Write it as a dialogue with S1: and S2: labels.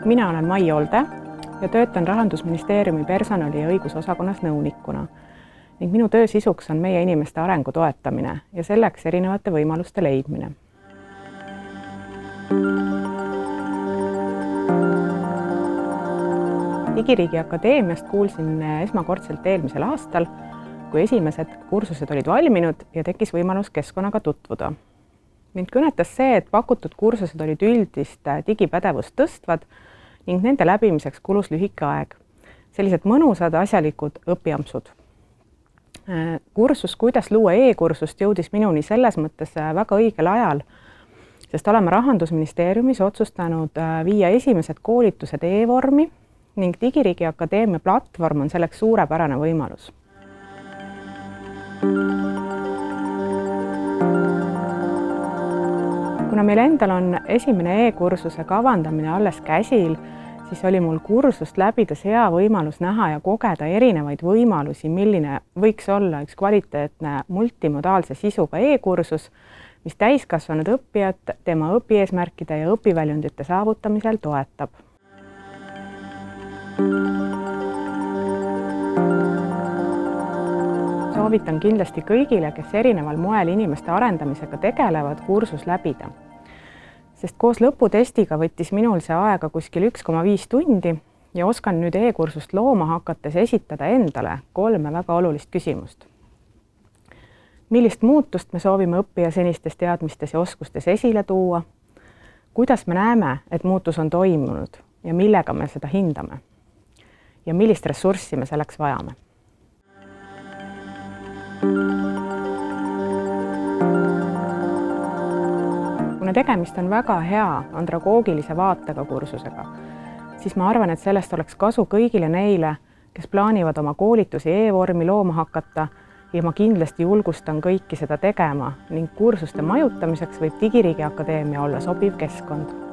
S1: Mina olen Mai Olde ja töötan Rahandusministeeriumi personali- ja õigusosakonnas nõunikuna ning minu töö sisuks on meie inimeste arengu toetamine ja selleks erinevate võimaluste leidmine. Digiriigi Akadeemiast kuulsin esmakordselt eelmisel aastal, kui esimesed kursused olid valminud ja tekkis võimalus keskkonnaga tutvuda. Mind kõnetas see, et pakutud kursused olid üldist digipädevust tõstvad ning nende läbimiseks kulus lühike aeg. Sellised mõnusad, asjalikud õpiampsud. Kursus, kuidas luua e-kursust, jõudis minuni selles mõttes väga õigel ajal, sest oleme Rahandusministeeriumis otsustanud viia esimesed koolitused e-vormi ning Digiriigi Akadeemia platvorm on selleks suurepärane võimalus. Kuna meil endal on esimene e-kursuse kavandamine alles käsil, siis oli mul kursust läbides hea võimalus näha ja kogeda erinevaid võimalusi, milline võiks olla üks kvaliteetne multimodaalse sisuga e-kursus, mis täiskasvanud õppijat tema õpieesmärkide ja õpiväljundite saavutamisel toetab. Soovitan kindlasti kõigile, kes erineval moel inimeste arendamisega tegelevad, kursus läbida. Sest koos lõputestiga võttis minul see aega kuskil 1,5 tundi ja oskan nüüd e-kursust looma hakates esitada endale 3 väga olulist küsimust. Millist muutust me soovime õppija senistes teadmistes ja oskustes esile tuua? Kuidas me näeme, et muutus on toimunud ja millega me seda hindame? Ja millist ressurssi me selleks vajame? Kuna tegemist on väga hea andragoogilise vaatega kursusega, siis ma arvan, et sellest oleks kasu kõigile neile, kes plaanivad oma koolitusi e-vormi looma hakata ja ma kindlasti julgustan kõiki seda tegema ning kursuste majutamiseks võib Digiriigi Akadeemia olla sobiv keskkond.